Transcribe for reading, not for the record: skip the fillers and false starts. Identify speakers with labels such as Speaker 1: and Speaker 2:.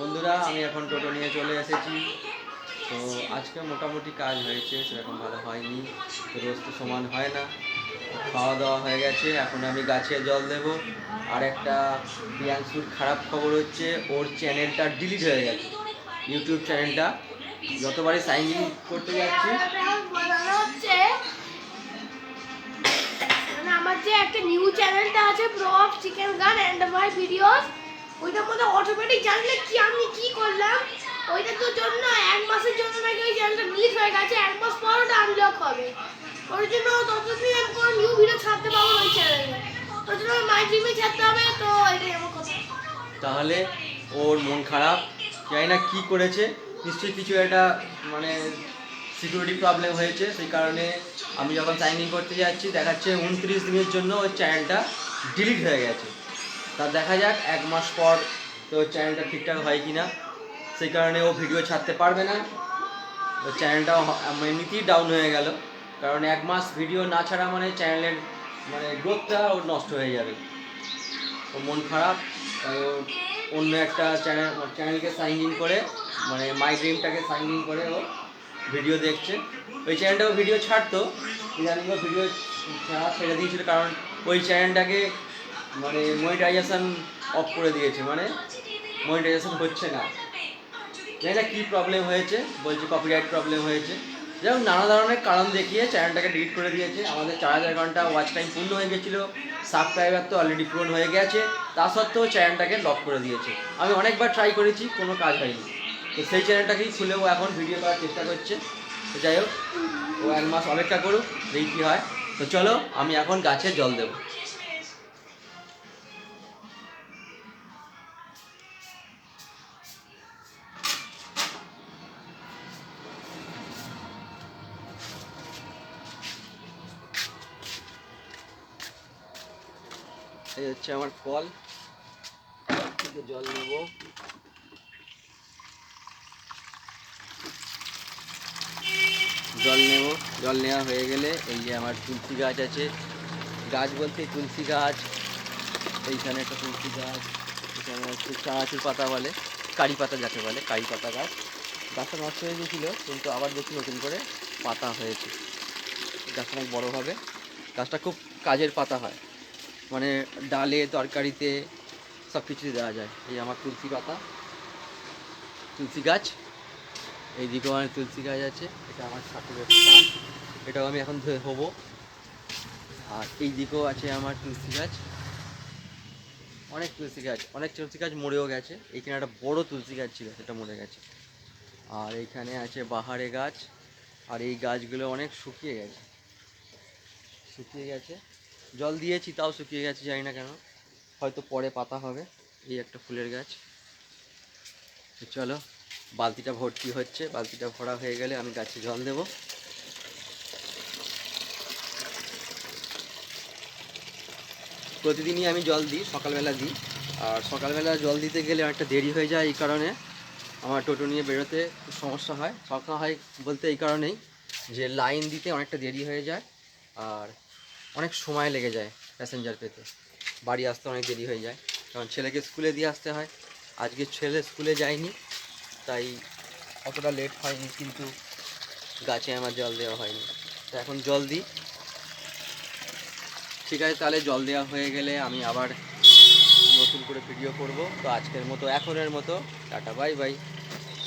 Speaker 1: বন্ধুরা আমি এখন টোটো নিয়ে চলে এসেছি। তো আজকে মোটামুটি কাজ হয়েছে, সেরকম ভালো হয়নি, রোজ তো সমান হয় না। খাওয়া দাওয়া হয়ে গেছে, এখন আমি গাছে জল দেব। আর একটা প্রিয়াংশুর খারাপ খবর হচ্ছে, ওর চ্যানেলটা ডিলিট হয়ে গেছে, ইউটিউব চ্যানেলটা। যতবারই সাইন ইন করতে যাচ্ছি
Speaker 2: আমার যে একটা নিউ চ্যানেলটা আছে প্রো অফ চিকেন গান এন্ড মাই ভিডিওস, ওইটার মধ্যে অটোমেটিক জানলে কি আমি কি করলাম, ওইটার তো জন্য এক মাসের জন্য নাকি ওই চ্যানেলটা ডিলিট হয়ে গেছে। এক মাস পর ওটা আনলক হবে। ওর জন্য ততদিন আমি কোনো নিউ ভিডিও ছাড়তে পারবো ওই চ্যানেলে। ওর জন্য মাই ড্রিমে ছাড়তে হবে। তো এটাই আমার কথা।
Speaker 1: তাহলে ওর মন খারাপ, জানি না কী করেছে, নিশ্চয়ই কিছু একটা মানে সিকিউরিটি প্রবলেম হয়েছে। সেই কারণে আমি যখন সাইন ইন করতে যাচ্ছি দেখাচ্ছে 29 দিনের জন্য ওই চ্যানেলটা ডিলিট হয়ে গেছে। তা দেখা যাক এক মাস পর তো চ্যানেলটা ঠিকঠাক হয় কি না। সেই কারণে ও ভিডিও ছাড়তে পারবে না, তো চ্যানেলটাও এমনিতেই ডাউন হয়ে গেল। কারণ এক মাস ভিডিও না ছাড়া মানে চ্যানেলের মানে গ্রোথটা ওর নষ্ট হয়ে যাবে। ও মন খারাপ, তাই ও অন্য একটা চ্যানেলকে সাইন ইন করে, মানে মাই ড্রিমটাকে সাইন ইন করে ও ভিডিও দেখছে। ওই চ্যানেলটাও ভিডিও ছাড়তো, ইদানিং ও ভিডিও ছাড়া ছেড়ে দিয়েছিল, কারণ ওই চ্যানেলটাকে মানে মনিটাইজেশন অফ করে দিয়েছে, মানে মনিটাইজেশন হচ্ছে না। জানি না কী প্রবলেম হয়েছে, বলছে কপিরাইট প্রবলেম হয়েছে। যেমন নানা ধরনের কারণ দেখিয়ে চ্যানেলটাকে ডিলিট করে দিয়েছে। আমাদের 4000 ঘন্টা ওয়াচ টাইম পূর্ণ হয়ে গেছিলো, সাবস্ক্রাইবার তো অলরেডি পূরণ হয়ে গেছে, তা সত্ত্বেও চ্যানেলটাকে লক করে দিয়েছে। আমি অনেকবার ট্রাই করেছি, কোনো কাজ হয়নি। তো সেই চ্যানেলটাকেই খুলে ও এখন ভিডিও করার চেষ্টা করছে। তো যাই হোক, ও এক মাস অপেক্ষা করুক, দেখি কী হয়। তো চলো আমি এখন গাছে জল দেবো। এই হচ্ছে আমার কল, থেকে জল নেবো। জল নেওয়া হয়ে গেলে এই যে আমার তুলসী গাছ আছে, গাছ বলতে তুলসী গাছ, এইখানে একটা তুলসী গাছ, এখানে হচ্ছে চানাচুর পাতা বলে, কারি পাতা যাকে বলে, কারি পাতা গাছ। গাছটা নষ্ট হয়ে গেছিলো, কিন্তু আবার দেখি নতুন করে পাতা হয়েছে। গাছটা অনেক বড়ো হবে, গাছটা খুব কাজের পাতা হয়, মানে ডালে তরকারিতে সব কিছুই দেওয়া যায়। এই আমার তুলসী পাতা, তুলসী গাছ, এইদিকেও আমার তুলসী গাছ আছে, এটা আমার ঠাকুরের স্থান, এটাও আমি এখন হবো। আর এই দিকেও আছে আমার তুলসী গাছ, অনেক তুলসী গাছ মরেও গেছে। এইখানে একটা বড় তুলসী গাছ ছিল, সেটা মরে গেছে। আর এইখানে আছে বাহারে গাছ, আর এই গাছগুলো অনেক শুকিয়ে গেছে, জল দিয়েছি তাও শুকিয়ে গেছে, জানি না কেন, হয়তো পরে পাতা হবে। এই একটা ফুলের গাছ। তো চলো, বালতিটা ভর্তি হচ্ছে, বালতিটা ভরা হয়ে গেলে আমি গাছে জল দেবো। প্রতিদিনই আমি জল দিই, সকালবেলা দিই। আর সকালবেলা জল দিতে গেলে অনেকটা দেরি হয়ে যায়, এই কারণে আমার টোটো নিয়ে বেরোতে খুব সমস্যা হয়। সমস্যা হয় বলতে এই কারণেই যে লাইন দিতে অনেকটা দেরি হয়ে যায়, আর অনেক সময় লেগে যায় প্যাসেঞ্জার পেতে, বাড়ি আসতে অনেক দেরি হয়ে যায়, কারণ ছেলেকে স্কুলে দিয়ে আসতে হয়। আজকে ছেলে স্কুলে যায়নি, তাই অতটা লেট হয়নি, কিন্তু গাছে আমার জল দেওয়া হয়নি। তো এখন জল দিই। ঠিক আছে, তাহলে জল দেওয়া হয়ে গেলে আমি আবার নতুন করে ভিডিও করব। তো আজকের মতো, এখনের মতো টাটা, বাই বাই।